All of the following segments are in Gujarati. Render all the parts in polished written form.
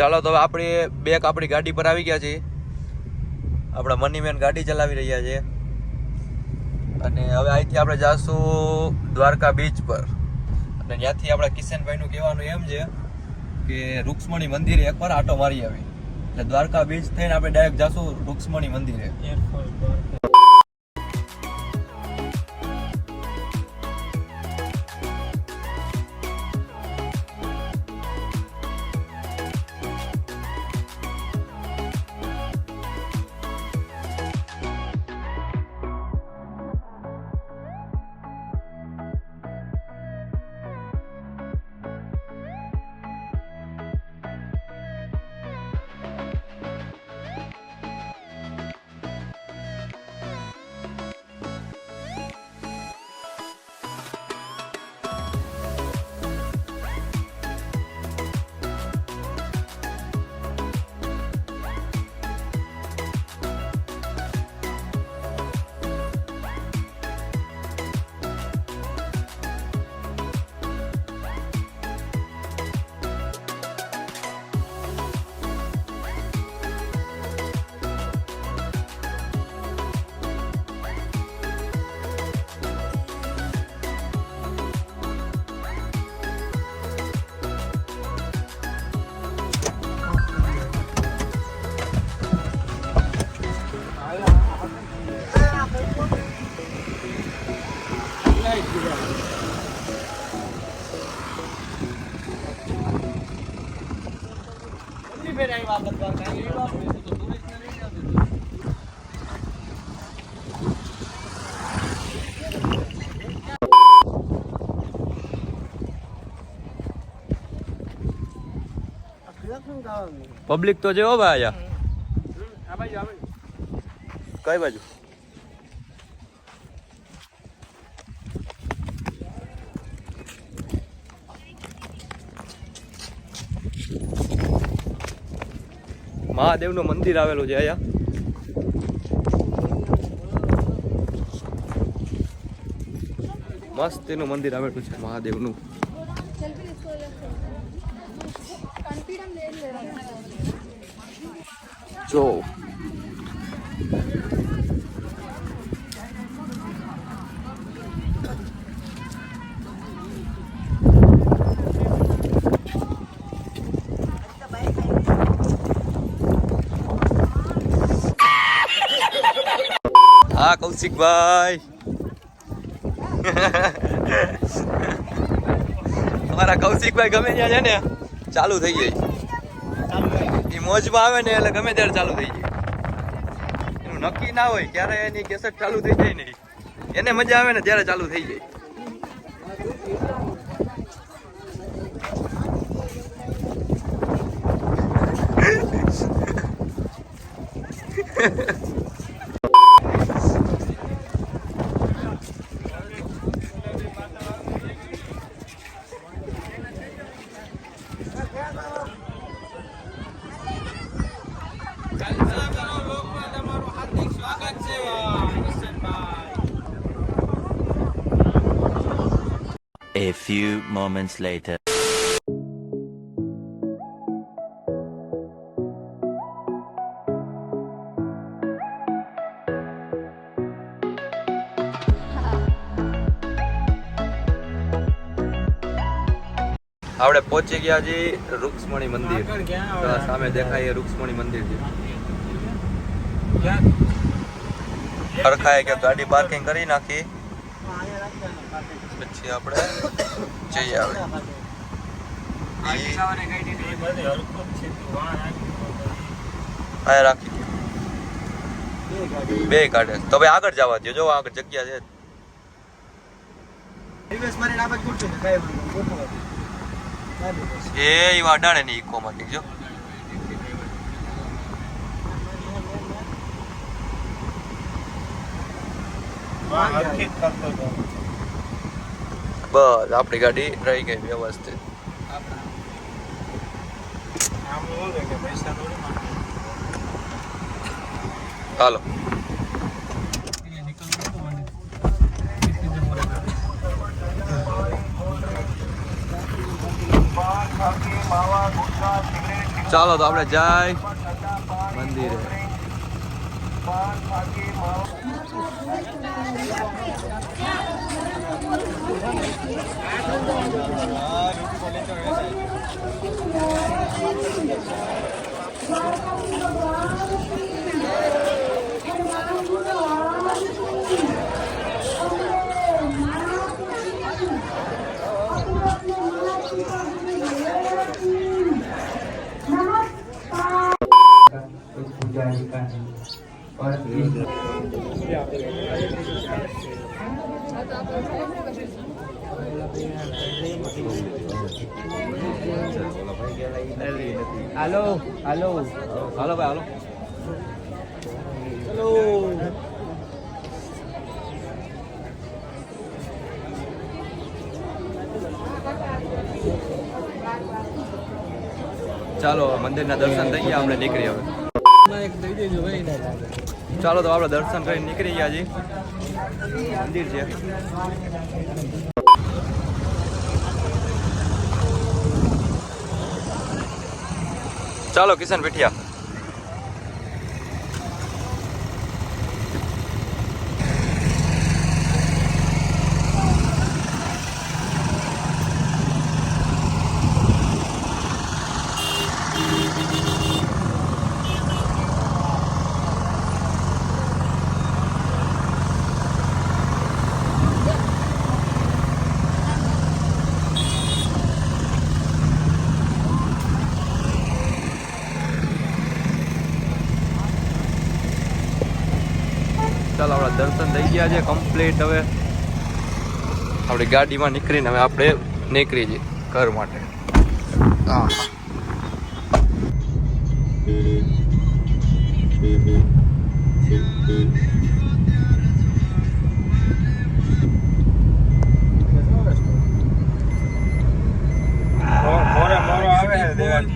ચાલો તો આપણે બેક આપણી ગાડી પર આવી ગયા છીએ. આપણા મનીમેન ગાડી ચલાવી રહ્યા છે અને હવે અહીંથી આપણે જાશું દ્વારકા બીચ પર. અને ત્યાંથી આપણા કિશનભાઈનું કહેવાનું એમ છે કે રૂક્ષ્મણી મંદિરે એકવાર આટો મારી આવી, એટલે દ્વારકા બીચ થઈને આપણે ડાયરેક્ટ જાશું રૂક્ષ્મણી મંદિરે. પબ્લિક તો જેવો ભાઈ આયા કઈ બાજુ મહાદેવનું મંદિર આવેલું છે અહીંયા. મસ્ત એનું મંદિર આવેલું છે મહાદેવનું. જો હા કૌશિકભાઈ અમારા કૌશિકભાઈ ગમે ત્યાં છે ને ચાલુ થઈ જાય. એ મોજમાં આવે ને એટલે ગમે ત્યારે ચાલુ થઈ જાય. એનું નક્કી ના હોય ક્યારે એની કેસેટ ચાલુ થઈ જાય ને એને મજા આવે ને ત્યારે ચાલુ થઈ જાય. A few moments later. આપણે પહોંચી ગયા છીએ રૂક્ષ્મણી મંદિર. સામે દેખાય એ રૂક્ષ્મણી મંદિર છે. સરખાએ કે ગાડી પાર્કિંગ કરી નાખી પછી આપણે જઈ આવે. આ રાખી બે કાઢે તો ભાઈ આગળ જવા દો. જો આગળ જગ્યા છે. એ અડાડે ને ઇકો માંથી જો બસ આપણી ગાડી રહી ગઈ વ્યવસ્થિત. હાલો ચાલો તો આપણે જાય મંદિરે. હાલો હાલો હાલો ભાઈ હાલો. હેલો. ચાલો મંદિરના દર્શન થઈ ગયા, આપણે નીકળી હવે. ચાલો તો આપણે દર્શન કરીને નીકળી ગયા જી. મંદિર છે. ચાલો કિશન પીઠિયા. ચાલો આપણા દર્શન થઈ ગયા છે કમ્પ્લીટ. હવે આપણી ગાડીમાં નીકળીને હવે આપણે નીકળી જઈએ ઘર માટે. હા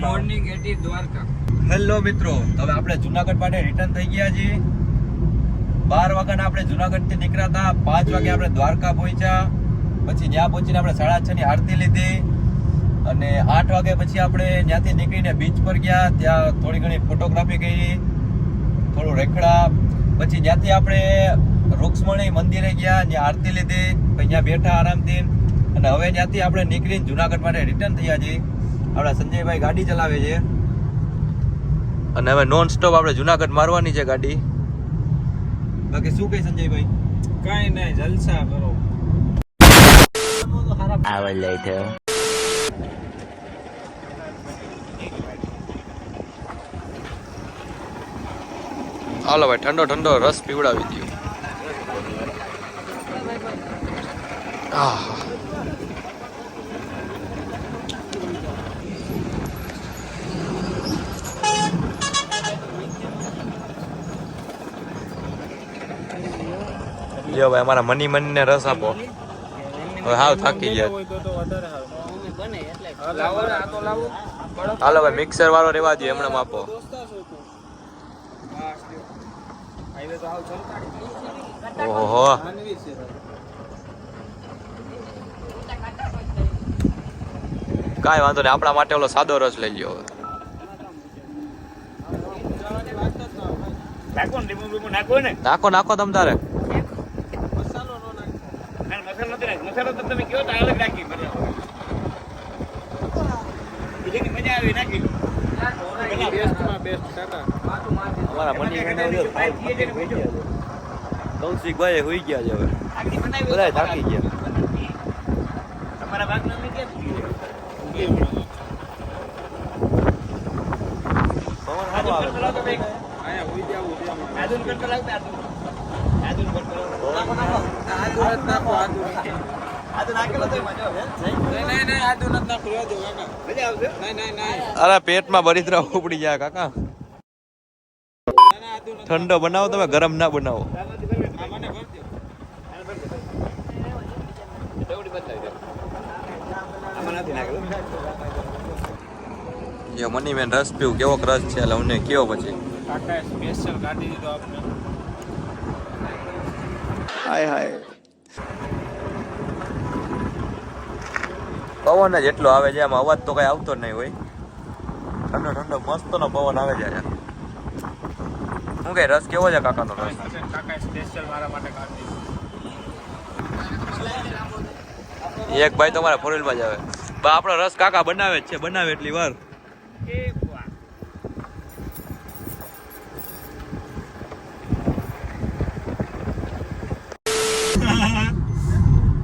મોર્નિંગ એટી દ્વારકા. હેલો મિત્રો, હવે આપણે જુનાગઢ માટે રિટર્ન થઈ ગયા છીએ. 12 વાગ્યાના આપણે જુનાગઢથી નીકળ્યા હતા. 5 વાગે આપણે દ્વારકા પહોંચ્યા. પછી ત્યાં પહોંચીને આપણે 6:30 ની આરતી લીધી અને 8 વાગે પછી આપણે ત્યાંથી નીકળીને બીચ પર ગયા. ત્યાં થોડી ઘણી ફોટોગ્રાફી કરી, થોડું રેખડા. પછી ત્યાંથી આપણે રૂક્ષ્મણી મંદિરે ગયા, ત્યાં આરતી લીધી, પછી ત્યાં બેઠા આરામથી. અને હવે ત્યાંથી આપણે નીકળીને જુનાગઢ માટે રિટર્ન થયા છીએ. આપણા સંજયભાઈ ગાડી ચલાવે છે અને હવે નોન સ્ટોપ આપણે જુનાગઢ મારવાની છે ગાડી. બાકી શું કહે સંજયભાઈ? કાઈ નહીં, જલસા કરો. Hour later. હાલો ભાઈ, ઠંડો ઠંડો રસ પીવડાવી દો. લ્યો ભાઈ, અમારા મની મનને રસ આપો. હવે હાવ થાકી ગયા. હાલો ભાઈ, મિક્સર વાળો રેવા દો, એમણે આપો. ઓહો, કાંઈ વાંધો નહીં, આપણા માટે ઓલો સાદો રસ લઈ લ્યો. નાખો નાખો તમ તારે. કૌશિકભાઈ હોઈ ગયા છે હવે, બધા થાકી ગયા. અરે પેટમાં બળીતરા ઉપડી જાય કાકા. ઠંડો બનાવો તમે, ગરમ ના બનાવો. મની મેન રસ પીવું, કેવો રસ છે એટલે અમને કેવો પછી. સ્પેશિયલ કાઢી દીધો આપણે. હાય હાય, પવન જ એટલો આવે છે, આમાં અવાજ તો કઈ આવતો જ નહીં હોય. ઠંડો ઠંડો મસ્તનો પવન આવે છે યાર. શું કે રસ કેવો છે કાકાનો રસ? કાકા સ્પેશિયલ મારા માટે કાઢી એક ભાઈ તમારા ફોર વ્હીલમાં જ આવે. બા આપણો રસ કાકા બનાવે જ છે, બનાવે એટલી વાર.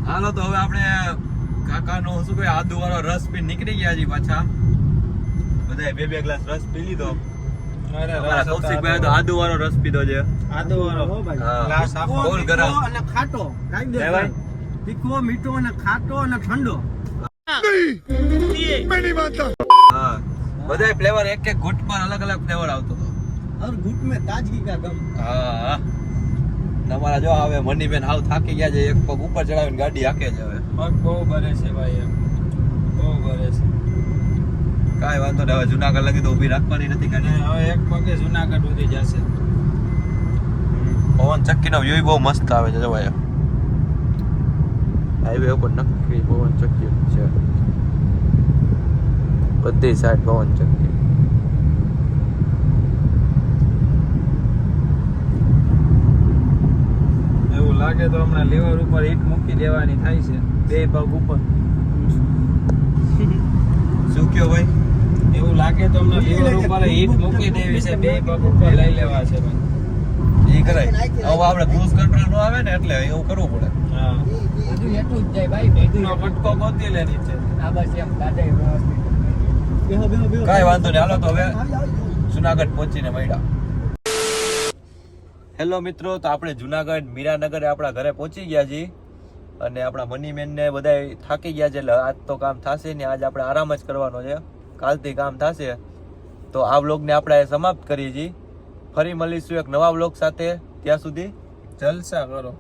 હાલો તો હવે આપણે કાકાનો શું કહે આદુ વાળો રસ પી નીકળી ગયા છીએ પાછા. બધાએ બે ગ્લાસ રસ પી લીધો. અમારા કૌશિકભાઈ તો આદુ વાળો રસ પીધો છે. આદુ વાળો હા. ગ્લાસ આપો. ફૂલ ગરમ. અને ખાટો હે ભાઈ? તીખો મીઠો અને ખાટો અને ઠંડો. હા બધાય ફ્લેવર એક એક ઘૂંટ પર અલગ અલગ ફ્લેવર આવતો હતો. હર ઘૂંટ में ताजगी का गम. હા તમારા જો હવે મનીબેન હાવ થાકી ગયા છે, એક પગ ઉપર ચડાવીને ગાડી હાકે છે હવે. પગ બહુ ભરે છે ભાઈ એમ બહુ ભરે છે. કાંઈ વાંધો નહીં, હવે જુનાગઢ લગી તો ઊભી રાખવાની નથી અને ગાડી. હવે એક પગે જુનાગઢ સુધી જશે. પવન ચક્કીનો વ્યૂ બહુ મસ્ત આવે છે જો ભાઈ. હાઈવે ઉપર નક્કી પવન ચક્કી છે, બધી સાઈડ પવન ચક્કી. એવું લાગે તો હમણાં લીવર ઉપર હીટ મૂકી દેવાની થાય છે બે પગ ઉપર. શું કયો ભાઈ? એવું લાગે તો હમણાં લીવર ઉપર હીટ મૂકી દેવી છે, બે પગ ઉપર લઈ લેવા છે ભાઈ. એ કરાય. હવે આપણે ક્રૂઝ કંટ્રોલ નો આવે ને એટલે એવું કરવું પડે. હા બધું એટલું જ જાય ભાઈ. નો ફટકો ગોતી લે નીચે. આ બસ એમ દાદા વ્યવસ્થિત. બેહો બેહો બેહો. કાંઈ વાંધો નહીં, હાલો તો હવે જુનાગઢ પહોંચીને મળ્યા. હેલો મિત્રો, તો આપણે જુનાગઢ મીરાનગરે આપણા ઘરે પહોંચી ગયા છીએ અને આપણા મનીમેનને બધા થાકી ગયા છે એટલે આજ તો કામ થશે ને, આજ આપણે આરામ જ કરવાનો છે, કાલથી કામ થશે. તો આ વ્લોગને આપણે સમાપ્ત કરીએ છીએ. ફરી મળીશું એક નવા વ્લોગ સાથે, ત્યાં સુધી જલસા કરો.